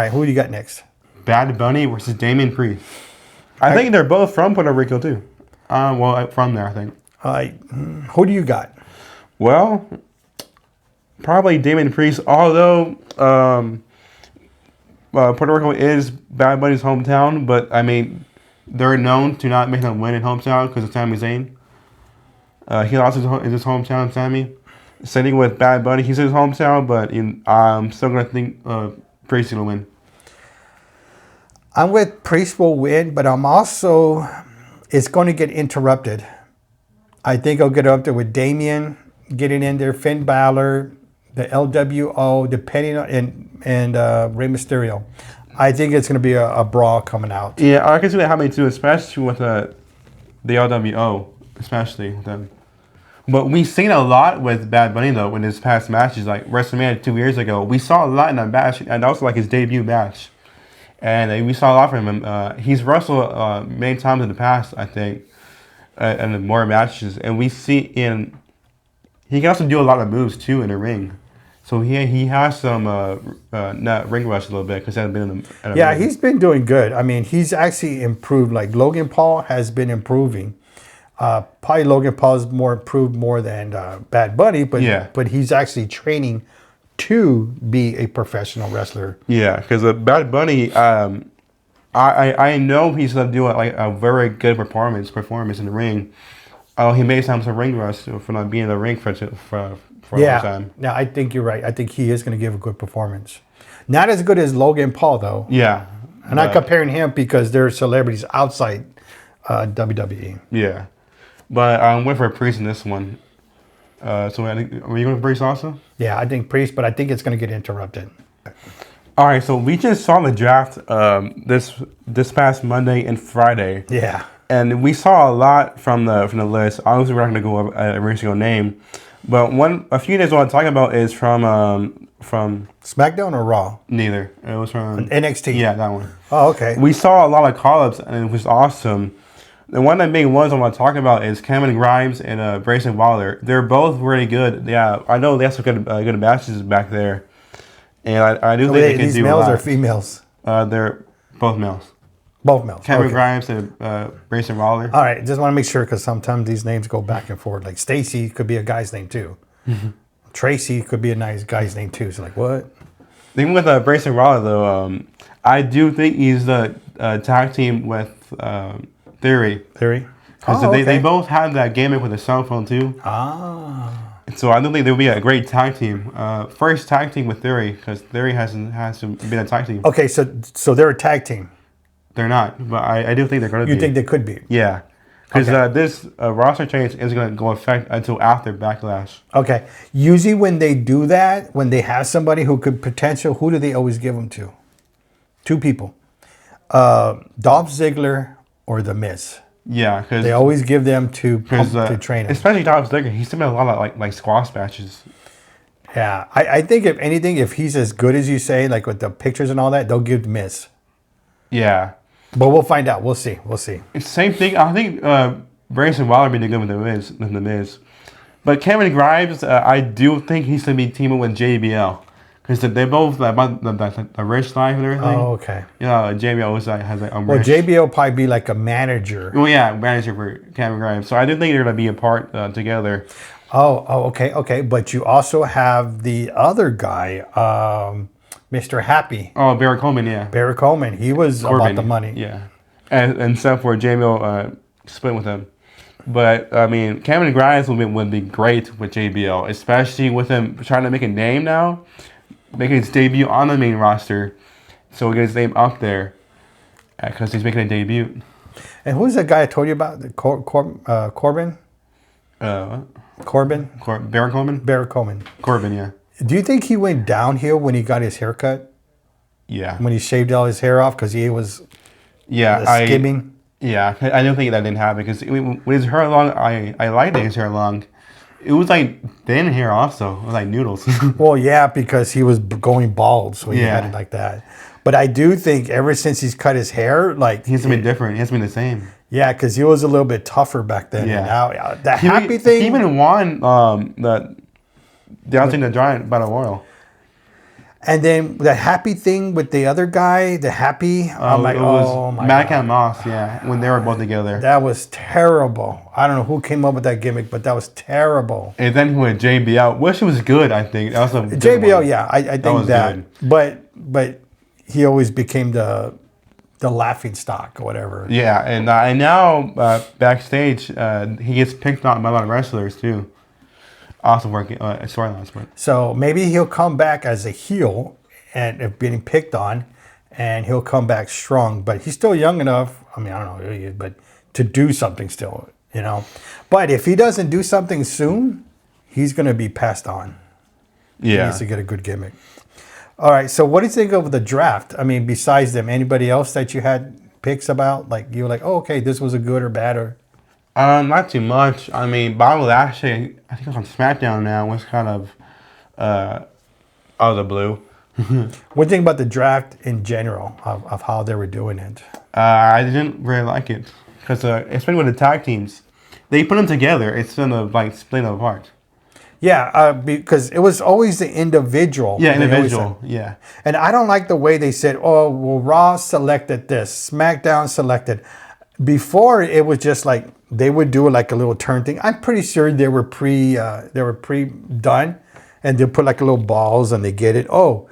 right, who do you got next? Bad Bunny versus Damian Priest. I think they're both from Puerto Rico too. From there, I think. Who do you got? Well, probably Damian Priest. Although Puerto Rico is Bad Bunny's hometown, but I mean, they're known to not make them win in hometown because of Sami Zayn. He lost in his hometown, Sammy. Same thing with Bad Bunny. He's in his hometown, but I'm still going to think Priest will win. I'm with Priest will win, but I'm also, it's going to get interrupted. I think I'll get up there with Damian getting in there, Finn Balor, the LWO, depending on, and Rey Mysterio. I think it's going to be a brawl coming out. Yeah, I can see that happening too, especially with the LWO, especially with them. But we've seen a lot with Bad Bunny though in his past matches, like WrestleMania 2 years ago. We saw a lot in that match, and also like his debut match. And we saw a lot from him. He's wrestled many times in the past, I think, and more matches. And we see he can also do a lot of moves too in the ring. So he has some not ring rush a little bit because he hasn't been in the ring. He's been doing good. I mean, he's actually improved. Like Logan Paul has been improving. Probably Logan Paul's improved more than Bad Bunny, but he's actually training to be a professional wrestler. Yeah, because Bad Bunny, I know he's gonna do a very good performance in the ring. He may have some ring rust for not being in the ring for a long time. Yeah, I think you're right. I think he is going to give a good performance. Not as good as Logan Paul, though. Yeah. I'm not comparing him because they're celebrities outside WWE. Yeah. But I'm waiting for Priest in this one. So are you going for Priest also? Yeah, I think Priest, but I think it's going to get interrupted. All right, so we just saw the draft this past Monday and Friday. Yeah. And we saw a lot from the list. Obviously, we're not going to go over every single name. But a few names I want to talk about is from SmackDown or Raw? Neither. It was from NXT. Yeah, that one. Oh, okay. We saw a lot of call-ups, and it was awesome. The one of the big ones I want to talk about is Cameron Grimes and Grayson Waller. They're both really good. Yeah, I know they have some good matches back there, and I do think they can do a lot. These males or females? They're both males. Both males. Cameron Grimes and Grayson Waller. All right, just want to make sure because sometimes these names go back and forth. Like Stacy could be a guy's name too. Mm-hmm. Tracy could be a nice guy's name too. So like what? Even with Grayson Waller though, I do think he's the tag team with Theory. Because they both had that gimmick with the cell phone too. So I don't think they'll be a great tag team. First tag team with Theory because Theory hasn't been a tag team. Okay, so they're a tag team. They're not, but I do think they're going to be. You think they could be? Yeah. Because this roster change isn't going to go effect until after Backlash. Okay. Usually when they do that, when they have somebody who could who do they always give them to? Two people. Dolph Ziggler or The Miz. Yeah. Cause they always give them to train him. Especially Dolph Ziggler. He's been a lot of like squash matches. Yeah. I think if anything, if he's as good as you say, like with the pictures and all that, they'll give The Miz. Yeah. But we'll find out. We'll see. Same thing. I think Grayson Waller be good with the Miz. But Cameron Grimes, I do think he's going to be teaming with JBL. Because they both about the rich life and everything. Oh, okay. You know, JBL always has like well, JBL will probably be like a manager. Well, yeah, manager for Cameron Grimes. So I do think they're going to be apart together. Oh, okay. But you also have the other guy, Mr. Happy. Oh, Barry Coleman, yeah. Barry Coleman. He was Corbin, about the money. Yeah. And stuff where JBL split with him. But, I mean, Cameron Grimes would be great with JBL, especially with him trying to make a name now, making his debut on the main roster. So we get his name up there because he's making a debut. And who's that guy I told you about? Corbin? Corbin? Barry Coleman? Barry Coleman. Corbin, yeah. Do you think he went downhill when he got his haircut? Yeah. When he shaved all his hair off because he was skimming? Yeah, I don't think that didn't happen because when his hair long, I liked his hair long. It was like thin hair also. It was like noodles. Well, yeah, because he was going bald, so he had it like that. But I do think ever since he's cut his hair, like... He hasn't been different. He hasn't been the same. Yeah, because he was a little bit tougher back then. Yeah. And now, the happy thing... He even won the Dancing the Giant Battle Royal. And then the happy thing with the other guy, the happy, I'm like, it was oh my Mac God. and Moss, yeah, when they were both together. That was terrible. I don't know who came up with that gimmick, but that was terrible. And then he went JBL, which was good, I think. That was a good JBL, one. yeah, I think was that. good. But he always became the laughing stock or whatever. Yeah, and now backstage, he gets picked on by a lot of wrestlers too. Also working storylines, but So maybe he'll come back as a heel and if being picked on, and he'll come back strong. But he's still young enough. I mean, I don't know who he is, but to do something still, you know. But if he doesn't do something soon, he's going to be passed on. He yeah. needs to get a good gimmick. All right. So what do you think of the draft? I mean, besides them, anybody else that you had picks about? Like you were like, oh, okay, this was a good or bad or. Not too much. I mean, Bobby Lashley, I think it's on SmackDown now, was kind of out of the blue. What do you think about the draft in general of how they were doing it? I didn't really like it because especially with the tag teams, they put them together instead of like splitting them apart. Yeah, because it was always the individual. Yeah, They always individual. said. Yeah, And I don't like the way they said, "Oh, well, Raw selected this, SmackDown selected." Before it was just like they would do like a little turn thing. I'm pretty sure they were pre done, and they put like a little balls and they get it. Oh,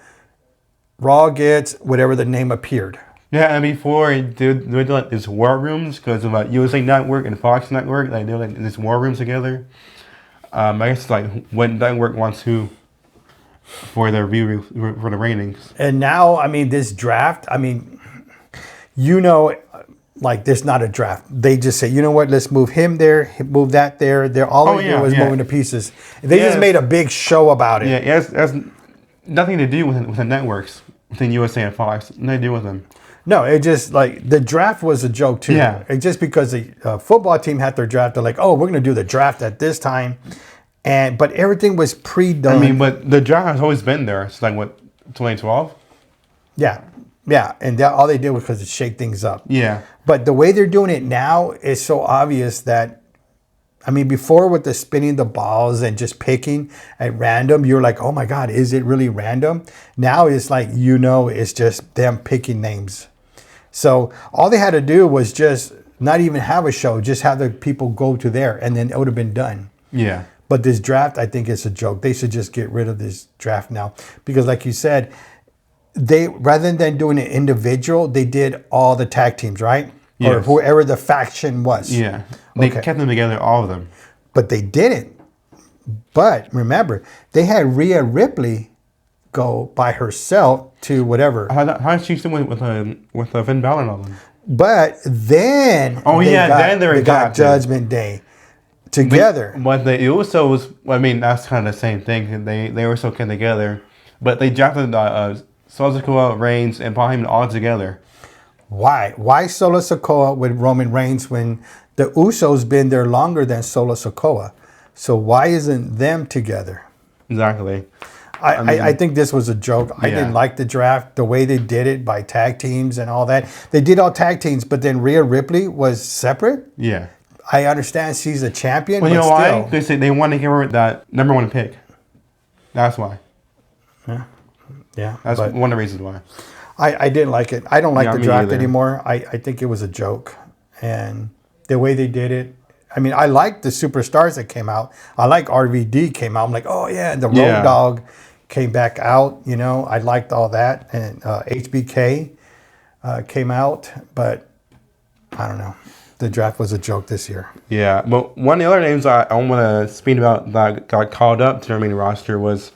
Raw gets whatever the name appeared. yeah. And before they would do like these war rooms because of USA Network and Fox Network, like they were like in these war rooms together. I guess like when network wants who for their view for the ratings. And now, I mean, this draft. I mean, you know. Like there's not a draft. They just say, you know what, let's move him there, move that there. They're all they do is moving the pieces. They just made a big show about it. Yeah, it has nothing to do with the networks within USA and Fox. Nothing to do with them. No, it just like the draft was a joke too. Yeah. It just because the football team had their draft, they're like, oh, we're gonna do the draft at this time, but everything was pre-done. I mean, but the draft has always been there. It's like what 2012. Yeah, and all they did was because to shake things up. Yeah. But the way they're doing it now is so obvious that, I mean, before with the spinning the balls and just picking at random, you're like, oh my God, is it really random? Now it's like, it's just them picking names. So all they had to do was just not even have a show, just have the people go to there, and then it would have been done. Yeah. But this draft, I think it's a joke. They should just get rid of this draft now. Because like you said, they rather than doing it individual, they did all the tag teams, right? Yes. Or whoever the faction was. Yeah. They kept them together, all of them. But they didn't. But remember, they had Rhea Ripley go by herself to whatever. How did she still with Finn Balor and all them? But then then they got Judgment Day together. But the Usos, I mean, that's kind of the same thing. They were so came together, but they drafted Solo Sikoa, Reigns, and Paul Heyman all together. Why? Why Solo Sikoa with Roman Reigns when the Usos been there longer than Solo Sikoa? So why isn't them together? Exactly. I think this was a joke. I didn't like the draft, the way they did it by tag teams and all that. They did all tag teams, but then Rhea Ripley was separate. Yeah. I understand she's a champion, Well, but you know still. why? They said they want to give her that number one pick. That's why. Yeah. That's but one of the reasons why. I didn't like it. I don't like the draft either. anymore. I think it was a joke. And the way they did it, I mean, I liked the superstars that came out. I like RVD came out. I'm like, oh, yeah. And the Road Dogg came back out. I liked all that. And HBK came out. But I don't know. The draft was a joke this year. Yeah. But one of the other names I want to speak about that got called up to the main roster was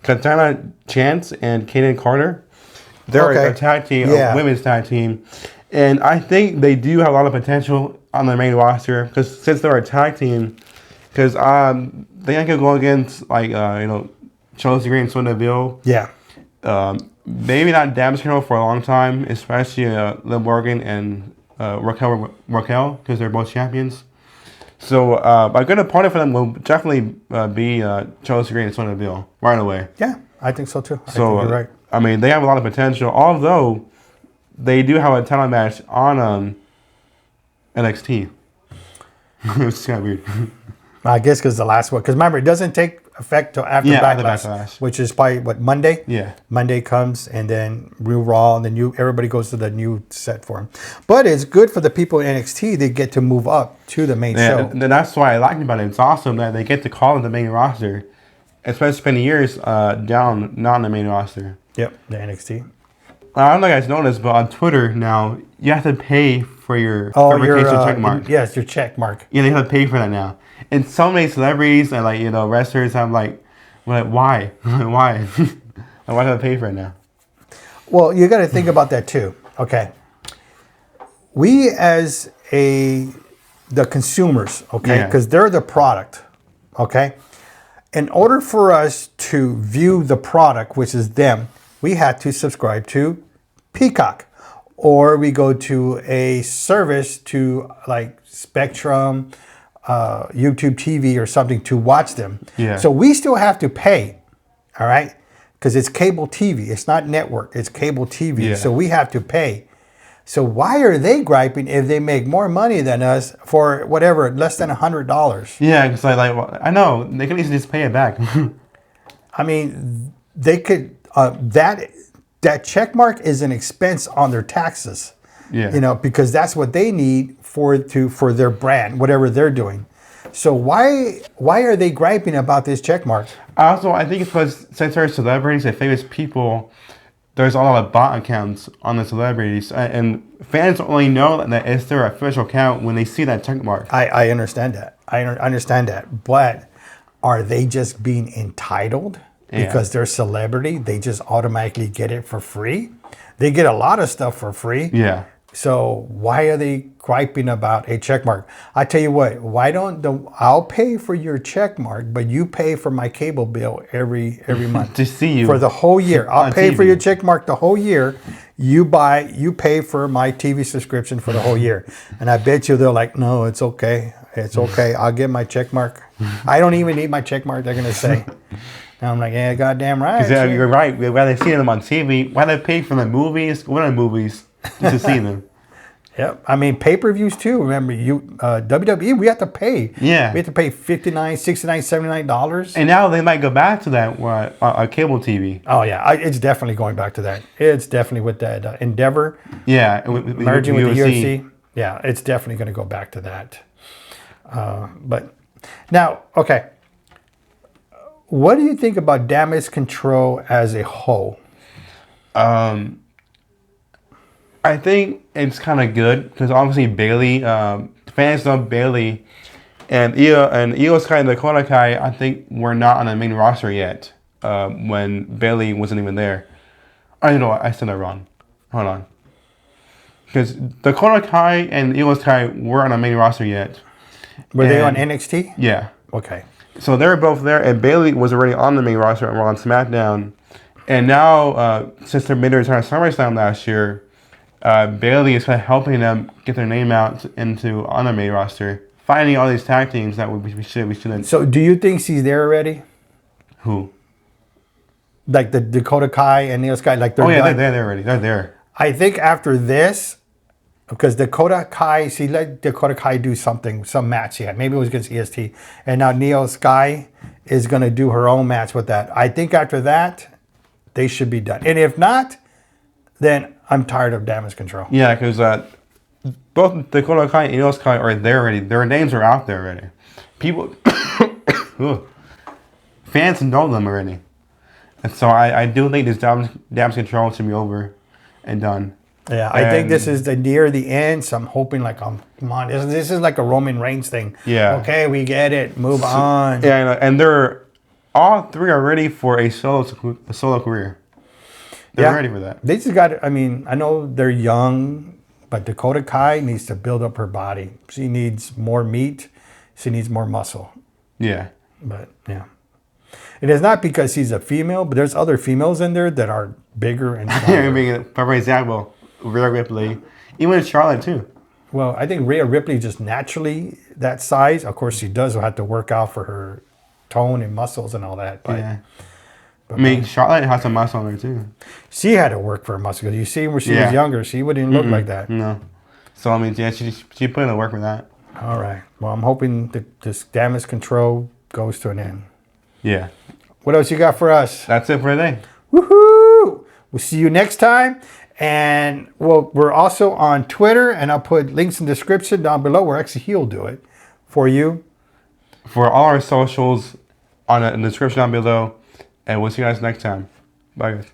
Katana Chance and Kaden Carter. They're a tag team, a women's tag team. And I think they do have a lot of potential on the main roster because since they're a tag team, because they could go against Chelsea Green and Sonya Deville. Yeah. Maybe not damage control for a long time, especially Liv Morgan and Raquel because they're both champions. So a good opponent for them will definitely be Chelsea Green and Sonya Deville right away. Yeah, I think so too. I think So you're right. I mean, they have a lot of potential, although they do have a title match on NXT. It's kind of weird. I guess because the last one. Because remember, it doesn't take effect till after Yeah, after Backlash, Backlash. which is probably what, Monday. Yeah. Monday comes, and then Real Raw, and then everybody goes to the new set for him. But it's good for the people in NXT. They get to move up to the main show. And that's why I like about it. It's awesome that they get to call it the main roster, especially spending years down, not on the main roster. Yep, the NXT. I don't know if you guys noticed, but on Twitter now, you have to pay for your Your verification check mark. yes, your check mark. Yeah, they have to pay for that now. And so many celebrities and wrestlers have why? Why? Why do I pay for it now? Well, you got to think about that too. Okay, we as the consumers, okay, Yeah. because they're the product, okay. In order for us to view the product, which is them, we had to subscribe to Peacock, or we go to a service to like Spectrum, YouTube TV or something to watch them. Yeah. So we still have to pay, all right, because it's cable TV. It's not network. It's cable TV. Yeah. So we have to pay. So why are they griping if they make more money than us for whatever, less than $100? Yeah, because I know they can easily just pay it back. I mean, they could that check mark is an expense on their taxes. Yeah. You know, because that's what they need for their brand, whatever they're doing. So why are they griping about this check mark? Also, I think it's because since they're celebrities and famous people, there's a lot of bot accounts on the celebrities, and fans only know that it's their official account when they see that check mark. I understand that. I understand that. But are they just being entitled because they're celebrity? They just automatically get it for free? They get a lot of stuff for free. Yeah. So why are they griping about a check mark? I tell you what, I'll pay for your check mark, but you pay for my cable bill every month. To see you. For the whole year. I'll On pay for TV. your check mark the whole year. You pay for my TV subscription for the whole year. And I bet you they're like, no, it's okay. It's okay. I'll get my check mark. I don't even need my check mark, they're going to say. And I'm like, yeah, goddamn right. Yeah, you're right. We'd rather see them on TV. Why they pay for the movies? What are the movies? Just to see them. Yep. I mean, pay-per-views too. Remember, WWE, we have to pay. Yeah. We have to pay $59, $69, $79. And now they might go back to that cable TV. Oh, yeah. It's definitely going back to that. It's definitely with that Endeavor Yeah. merging with the UFC. Yeah, it's definitely going to go back to that. But now, okay. What do you think about Damage Control as a whole? I think it's kind of good because obviously Bailey, fans love Bailey, and Io Sky and Dakota Kai, I think were not on the main roster yet when Bailey wasn't even there. I don't know, I said that wrong. Hold on. Because Dakota Kai and Io Sky weren't on the main roster yet. Were they on NXT? Yeah. Okay. So they were both there, and Bailey was already on the main roster and were on SmackDown. And now, since they made their return at SummerSlam last year, Bailey is kind of helping them get their name out on the main roster, finding all these tag teams that we shouldn't. So do you think she's there already? Who? Like the Dakota Kai and Io Sky, like they're Oh yeah, done? they're there already. They're there. I think after this, because Dakota Kai, she let Dakota Kai do some match she had. Maybe it was against EST. And now Io Sky is going to do her own match with that. I think after that, they should be done. And if not, then I'm tired of Damage Control. Yeah, because both Dakota Kai and Io Sky are there already. Their names are out there already. People, fans know them already. And so I do think this damage control should be over and done. Yeah, I think this is near the end, so I'm hoping come on, this is like a Roman Reigns thing. Yeah. Okay, we get it. Move on. Yeah, and they're all three are ready for a solo career. They're ready for that. They just got. I mean, I know they're young, but Dakota Kai needs to build up her body. She needs more meat. She needs more muscle. Yeah. But yeah, it is not because she's a female, but there's other females in there that are bigger and I stronger. mean, for example, Rhea Ripley, even Charlotte too. Well, I think Rhea Ripley just naturally that size. Of course, she does have to work out for her tone and muscles and all that. But, Yeah. I mean, Charlotte has some muscle on her too. she had to work for her muscle. You see, when she was younger, she wouldn't look like that. No. So I mean, yeah, she put in the work for that. All right. Well, I'm hoping that this Damage Control goes to an end. Yeah. What else you got for us? That's it for today. Woohoo! We'll see you next time. And we're also on Twitter, and I'll put links in the description down below where actually he'll do it for you. For all our socials in the description down below. And we'll see you guys next time. Bye, guys.